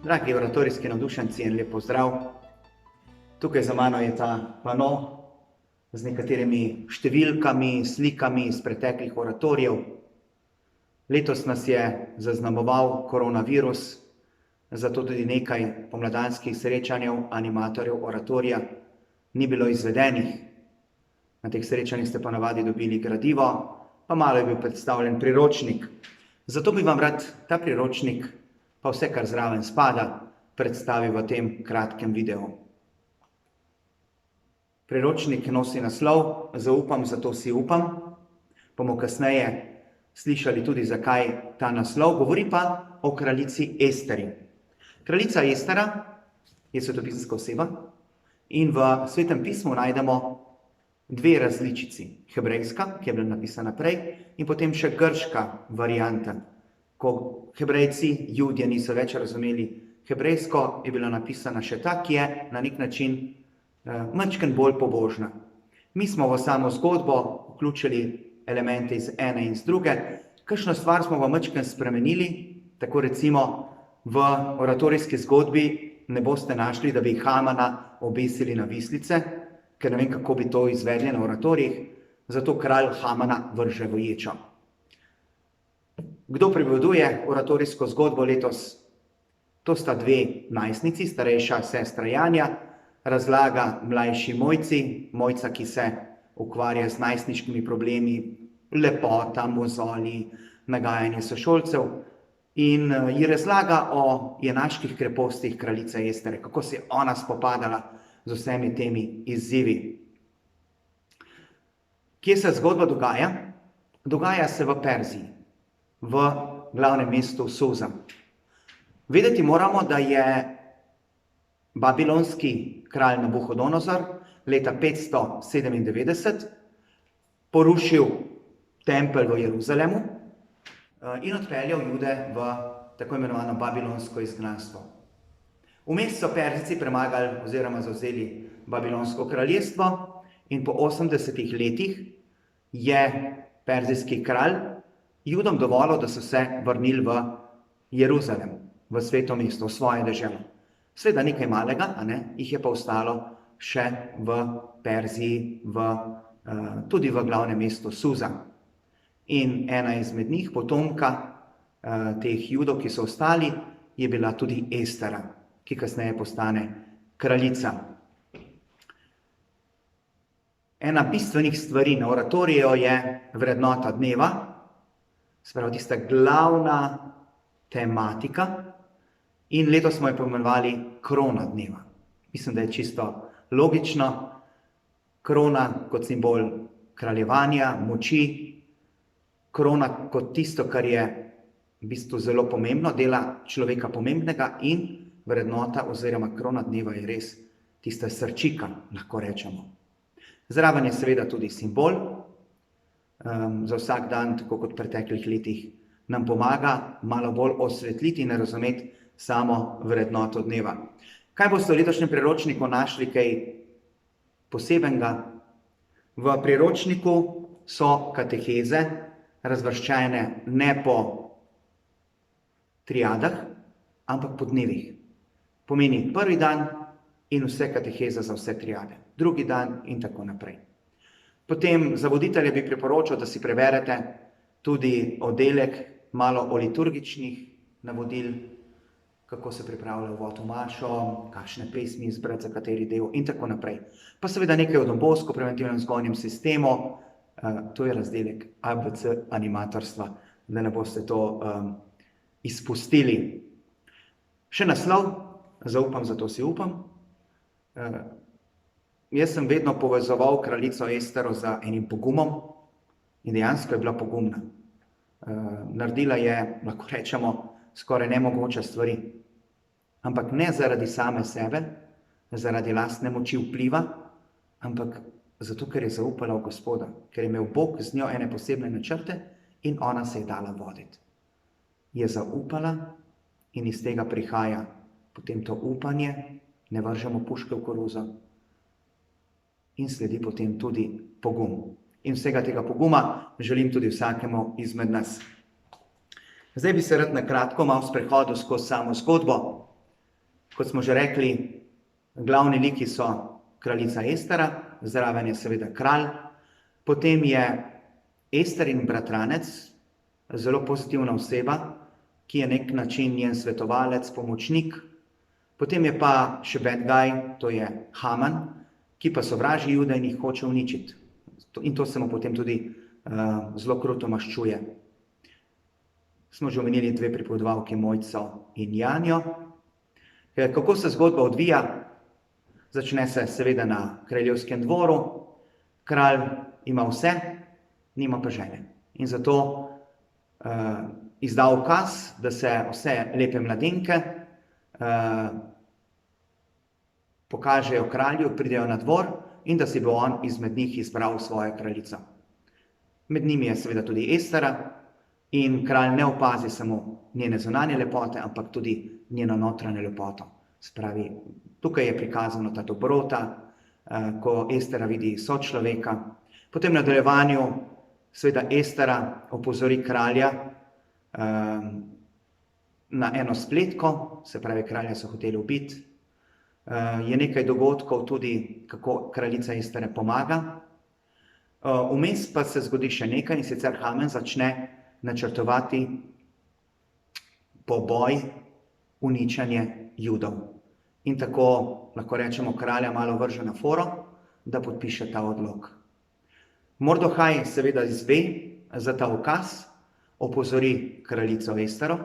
Dragi oratorijski navdušenci, en lep pozdrav. Tukaj za mano je ta pano z nekaterimi številkami, slikami iz preteklih oratorijev. Letos nas je zaznamoval koronavirus, zato tudi nekaj pomladanskih srečanj animatorjev oratorija ni bilo izvedenih. Na teh srečanjih ste ponavadi dobili gradivo, pa malo je bil predstavljen priročnik. Zato bi vam rad ta priročnik, pa vse, kar zraven spada, predstavil v tem kratkem videu. Priročnik nosi naslov Zaupam, zato si upam. Bomo kasneje slišali tudi, zakaj ta naslov. Govori pa o kraljici Esteri. Kraljica Estera je svetopisanska oseba in v Svetem pismu najdemo dve različici. Hebrejska, ki je bila napisana prej, in potem še grška varianta. Ko Hebrejci, Judje niso več razumeli hebrejsko, je bila napisana še ta, ki je na nek način majčkeno bolj pobožna. Mi smo v samo zgodbo vključili elemente iz ene in iz druge. Kakšno stvar smo v majčkeno spremenili, tako recimo v oratorijski zgodbi ne boste našli, da bi Hamana obesili na vislice, ker ne vem, kako bi to izvedli na oratorijih, zato kralj Hamana vrže v ječo. Kdo pripoveduje oratorijsko zgodbo letos? To sta dve najstnici, starejša sestra Janja, razlaga mlajši Mojci, Mojca, ki se ukvarja z najstniškimi problemi, lepota, mozoli, nagajanje sošolcev, in ji razlaga o junaških krepostih kraljice Estere, kako se je ona spopadala z vsemi temi izzivi. Kje se zgodba dogaja? Dogaja se v Perziji, v glavnem mestu Suza. Vedeti moramo, da je babilonski kralj Nabuhodonozor leta 597 porušil tempelj v Jeruzalemu in odpeljal Jude v tako imenovano babilonsko izgnanstvo. Vmes so Perzijci premagali oziroma zavzeli babilonsko kraljestvo in po 80 letih je perzijski kralj Judom dovolil, da so se vrnili v Jeruzalem, v sveto mesto, v svoje deželo. Seveda nekaj malega, jih je pa ostalo še v Perziji, tudi v glavnem mestu Suza. In ena izmed njih, potomka teh Judov, ki so ostali, je bila tudi Estera, ki kasneje postane kraljica. Ena bistvenih stvari na oratoriju je vrednota dneva, se pravi tista glavna tematika, in letos smo jo poimenovali krona dneva. Mislim, da je čisto logično. Krona kot simbol kraljevanja, moči, krona kot tisto, kar je v bistvu zelo pomembno, dela človeka pomembnega, in vrednota oziroma krona dneva je res tista srčika, lahko rečemo. Zraven je seveda tudi simbol, za vsak dan, tako kot v preteklih letih, nam pomaga malo bolj osvetliti in razumeti samo vrednoto dneva. Kaj boste v letošnjem priročniku našli kaj posebenega? V priročniku so kateheze razvrščene ne po triadah, ampak po dnevih. Pomeni prvi dan in vse kateheze za vse triade, drugi dan in tako naprej. Potem za voditelje bi priporočal, da si preberete tudi oddelek malo o liturgičnih navodil, kako se pripravlja uvod v mašo, kakšne pesmi izbrati za kateri del in tako naprej. Pa seveda nekaj o Don Boscu, preventivnem vzgojnem sistemu, to je razdelek ABC animatorstva, da ne boste to izpustili. Še naslov, Zaupam, zato si upam. Jaz sem vedno povezoval kraljico Estero z enim pogumom in dejansko je bila pogumna. Naredila je, lahko rečemo, skoraj nemogoče stvari. Ampak ne zaradi same sebe, zaradi lastne moči vpliva, ampak zato, ker je zaupala v Gospoda, ker je imel Bog z njo ene posebne načrte in ona se je dala voditi. Je zaupala in iz tega prihaja potem to upanje, ne vržemo puške v koruzo, in sledi potem tudi pogum. In vsega tega poguma želim tudi vsakemu izmed nas. Zdaj bi se rad na kratko malo sprehodil skozi samo zgodbo. Kot smo že rekli, glavni liki so kraljica Estera, zraven je seveda kralj, potem je Esterin bratranec, zelo pozitivna oseba, ki je nek način njen svetovalec, pomočnik. Potem je pa še bad guy, to je Haman, ki pa sovraži Jude in jih hoče uničiti. In to se mu potem tudi zelo kruto maščuje. Smo že omenili dve pripovedovalki, Mojco in Janjo. Kako se zgodba odvija? Začne se seveda na kraljevskem dvoru. Kralj ima vse, nima pa žene. In zato izda ukaz, da se vse lepe mladenke pokažejo kralju, pridejo na dvor in da si bo on izmed njih izbral svojo kraljico. Med njimi je seveda tudi Estera in kralj ne opazi samo njene zunanje lepote, ampak tudi njeno notranje lepoto. Spravi, tukaj je prikazano ta dobrota, ko Estera vidi sočloveka. Potem v nadaljevanju seveda Estera opozori kralja na eno spletko, se pravi, kralja so hoteli ubiti. Je nekaj dogodkov tudi, kako kraljica Estere pomaga. Vmes pa se zgodi še nekaj, in sicer Haman začne načrtovati poboj, uničenje Judov. In tako lahko rečemo, kralja malo vrže na foro, da podpiše ta odlok. Mordohaj seveda izve za ta ukaz, opozori kraljico Estero,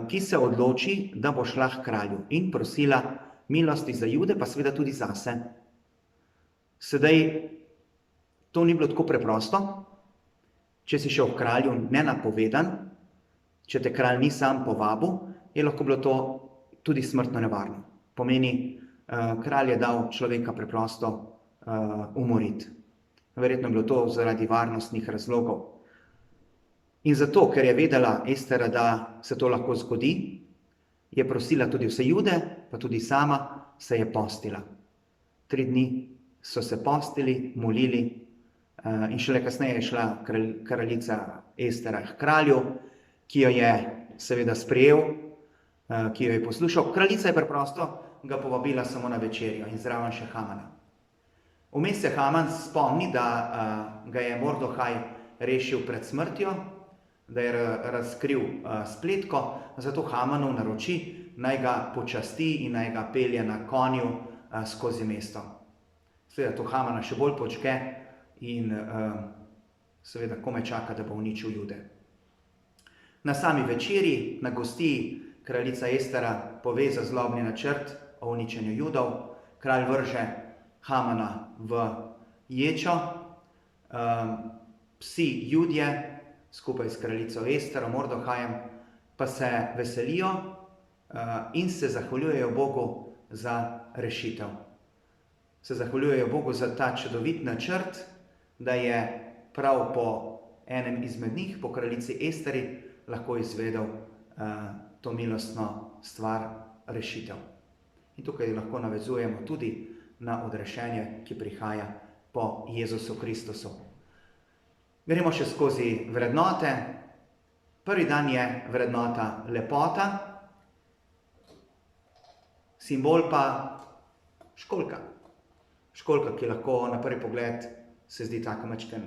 ki se odloči, da bo šla k kralju in prosila milosti za Jude, pa seveda tudi zase. Sedaj, to ni bilo tako preprosto. Če si šel k kralju nenapovedan, če te kralj ni sam povabil, je lahko bilo to tudi smrtno nevarno. Pomeni, kralj je dal človeka preprosto umoriti. Verjetno je bilo to zaradi varnostnih razlogov. In zato, ker je vedela Estera, da se to lahko zgodi, je prosila tudi vse Jude, pa tudi sama se je postila. 3 dni so se postili, molili in šele kasneje je šla kraljica Estera k kralju, ki jo je seveda sprejel, ki jo je poslušal. Kraljica je preprosto ga povabila samo na večerjo in zraven še Hamana. Vmes se Haman spomni, da ga je Mordohaj rešil pred smrtjo, da je razkril spletko, zato Hamanu naroči, naj ga počasti in naj ga pelje na konju skozi mesto. Seveda to Hamana še bolj počke in seveda komaj čaka, da bo uničil Jude. Na sami večeri, na gostiji, kraljica Estera pove za zlobni načrt o uničenju Judov. Kralj vrže Hamana v ječo. Psi Judje skupaj s kraljico Estero, Mordohajem, pa se veselijo in se zahvaljujejo Bogu za rešitev. Se zahvaljujejo Bogu za ta čudovit načrt, da je prav po enem izmed njih, po kraljici Esteri, lahko izvedel to milostno stvar, rešitev. In tukaj lahko navezujemo tudi na odrešenje, ki prihaja po Jezusu Kristusu. Gremo še skozi vrednote. Prvi dan je vrednota lepota, simbol pa školjka. Školjka, ki lahko na prvi pogled se zdi tako majčken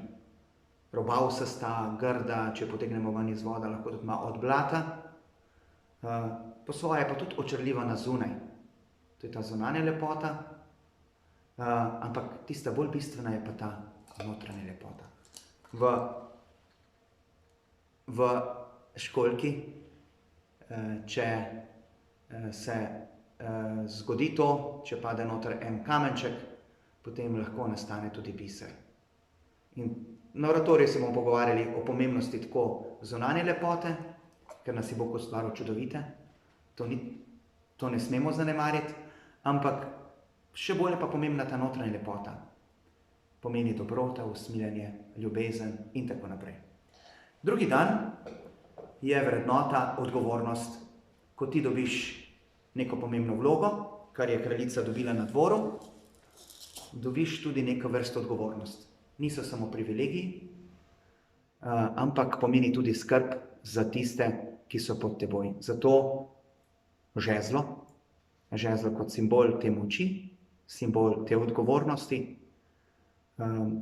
robavsasta, grda, če potegnemo ven iz voda, lahko tudi malo od blata. Po svoje pa tudi očarljiva na zunaj. To je ta zunanja lepota, ampak tista bolj bistvena je pa ta notranja lepota. V školjki, če se zgodi to, če pade noter en kamenček, potem lahko nastane tudi biser. In na oratoriju se bomo pogovarjali o pomembnosti tako zunanje lepote, ker nas je Bog ustvaril čudovite, to ne smemo zanemariti, ampak še bolj je pa pomembna ta notranja lepota. Pomeni dobrota, usmiljenje, ljubezen in tako naprej. Drugi dan je vrednota odgovornost. Ko ti dobiš neko pomembno vlogo, kar je kraljica dobila na dvoru, dobiš tudi neko vrsto odgovornost. Niso samo privilegiji, ampak pomeni tudi skrb za tiste, ki so pod teboj. Zato žezlo, žezlo kot simbol te moči, simbol te odgovornosti.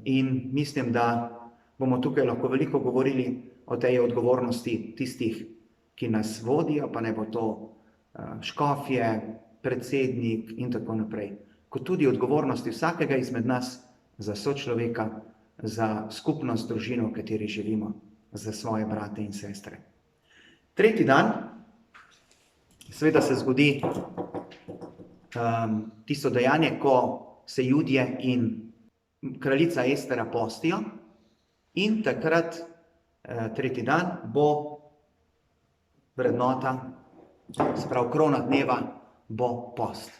In mislim, da bomo tukaj lahko veliko govorili o tej odgovornosti tistih, ki nas vodijo, pa ne bo to škofje, predsednik in tako naprej, kot tudi odgovornosti vsakega izmed nas za sočloveka, za skupnost, družino, v kateri živimo, za svoje brate in sestre. Tretji dan, seveda se zgodi tisto dejanje, ko se Judje in kraljica Estera postijo in takrat, tretji dan, bo vrednota, se pravi krona dneva, bo post.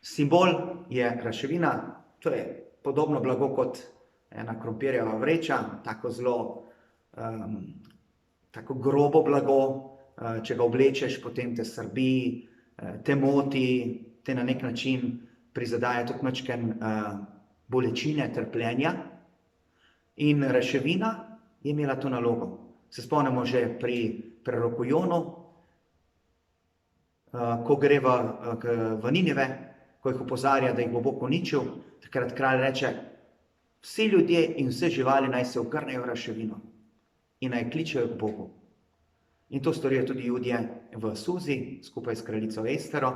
Simbol je raševina, to je podobno blago kot ena krompirjeva vreča, tako zelo, tako grobo blago, če ga oblečeš, potem te srbi, te moti, te na nek način prizadaja tudi majčkeno bolečine, trpljenja. In raševina je imela to nalogo. Se spomnimo že pri preroku Jonu, ko gre v Ninive, ko jih opozarja, da jih bo Bog uničil, takrat kralj reče, vsi ljudje in vse živali naj se okrnejo v raševino in naj kličejo k Bogu. In to storijo tudi Judje v Suzi, skupaj s kraljico Estero.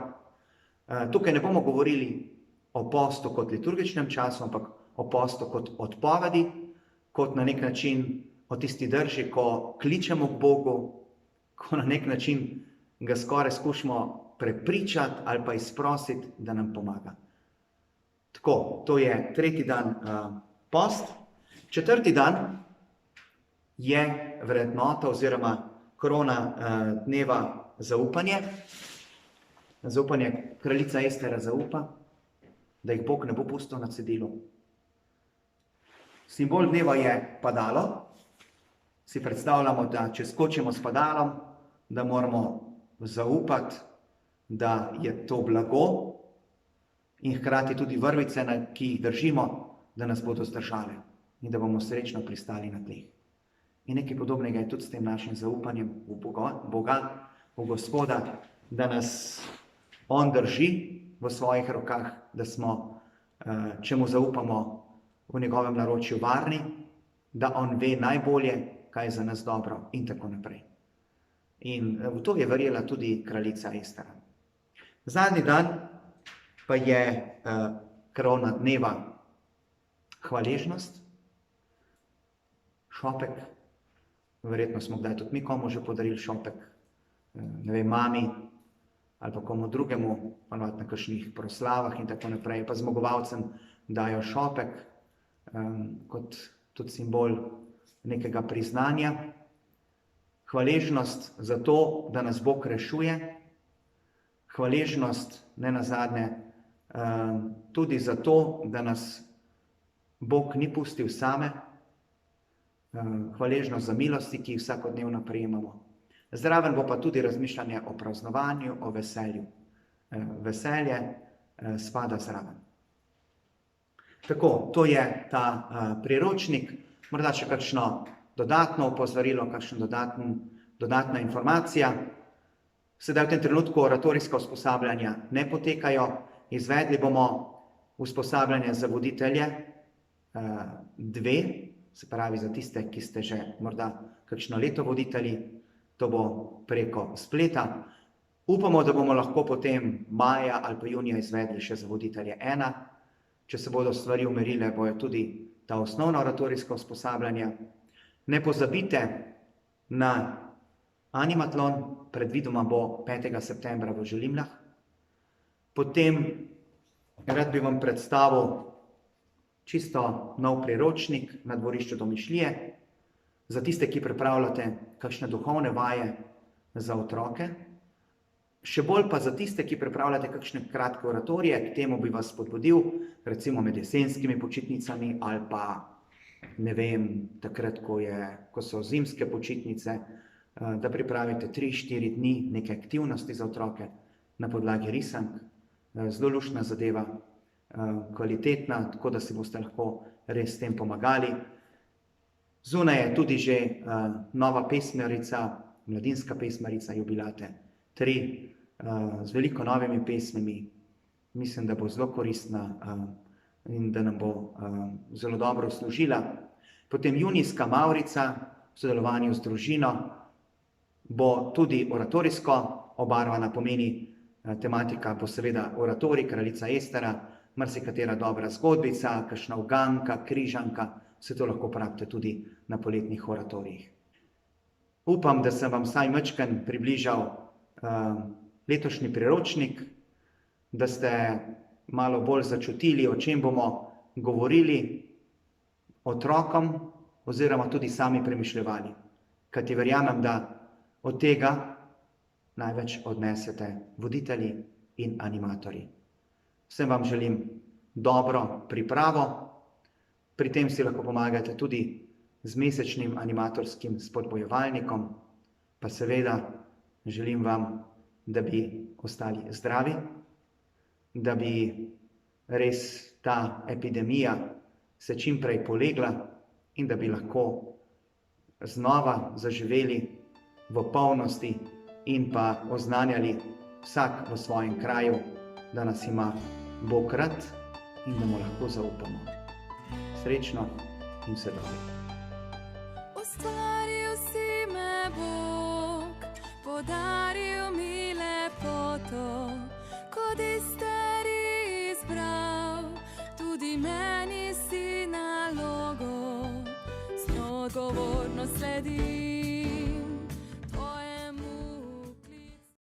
Tukaj ne bomo govorili o postu kot liturgičnem času, ampak o postu kot odpovedi, kot na nek način o tisti drži, ko kličemo k Bogu, ko na nek način ga skoraj skušamo prepričati ali pa izprositi, da nam pomaga. Tako, to je tretji dan post. Četrti dan je vrednota oziroma krona dneva zaupanje. Zaupanje, kraljica Estera zaupa, da jih Bog ne bo pustil na cedilu. Simbol dneva je padalo. Si predstavljamo, da če skočimo s padalom, da moramo zaupati, da je to blago in hkrati tudi vrvice, ki jih držimo, da nas bodo zdržale in da bomo srečno pristali na tleh. In nekaj podobnega je tudi s tem našim zaupanjem v Boga, v Gospoda, da nas On drži v svojih rokah, da smo, če mu zaupamo, v njegovem naročju varni, da On ve najbolje, kaj je za nas dobro in tako naprej. In v to je verjela tudi kraljica Estera. Zadnji dan pa je krona dneva hvaležnost, šopek. Verjetno smo kdaj tudi mi komu že podarili šopek, ne vem, mami ali pa komu drugemu, ponovadi na kakšnih proslavah in tako naprej, pa zmagovalcem dajo šopek kot tudi simbol nekega priznanja. Hvaležnost za to, da nas Bog rešuje, hvaležnost ne nazadnje tudi za to, da nas Bog ni pustil same, hvaležnost za milosti, ki jih vsakodnevno prejemamo. Zraven bo pa tudi razmišljanje o praznovanju, o veselju. Veselje spada zraven. Tako, to je ta priročnik, morda še kakšno dodatno opozorilo, kakšna dodatna informacija. Sedaj v tem trenutku oratorijska usposabljanja ne potekajo, izvedli bomo usposabljanje za voditelje, 2, se pravi za tiste, ki ste že morda kakšno leto voditelji, to bo preko spleta. Upamo, da bomo lahko potem maja ali pa junija izvedli še za voditelje 1. Če se bodo stvari umirile, bojo tudi ta osnovna oratorijska usposabljanja. Ne pozabite na Animatlon, predvidoma bo 5. septembra v Želimljah. Potem rad bi vam predstavil čisto nov priročnik na dvorišču Domišljije, za tiste, ki pripravljate kakšne duhovne vaje za otroke, še bolj pa za tiste, ki pripravljate kakšne kratke oratorije, k temu bi vas spodbudil, recimo med jesenskimi počitnicami ali pa, ne vem, takrat, ko so zimske počitnice, da pripravite 3-4 dni neke aktivnosti za otroke na podlagi risank, zelo luštna zadeva, kvalitetna, tako da si boste lahko res s tem pomagali. Zunaj je tudi že nova pesmarica, mladinska pesmarica Jubilate 3, z veliko novimi pesmimi. Mislim, da bo zelo koristna in da nam bo zelo dobro služila. Potem junijska Mavrica v sodelovanju z družino bo tudi oratorijsko obarvana, pomeni tematika bo seveda oratorij, kraljica Estera, marsikatera dobra zgodbica, kakšna uganka, križanka, vse to lahko pravite tudi na poletnih oratorijih. Upam, da sem vam vsaj majčkeno približal letošnji priročnik, da ste malo bolj začutili, o čem bomo govorili otrokom oziroma tudi sami premišljevali. Kajti verjamem, da od tega največ odnesete voditelji in animatorji. Vsem vam želim dobro pripravo, pri tem si lahko pomagate tudi z mesečnim animatorskim spodbojevalnikom, pa seveda želim vam, da bi ostali zdravi, da bi res ta epidemija se čim prej polegla in da bi lahko znova zaživeli v polnosti in pa oznanjali vsak v svojem kraju, da nas ima Bog rad in da mu lahko zaupamo. Srečno in vse dobro. Ustvaril si me Bog, podaril mi lepoto, kot Esteri izbral, tudi meni si nalogo, z njo odgovorno sledi.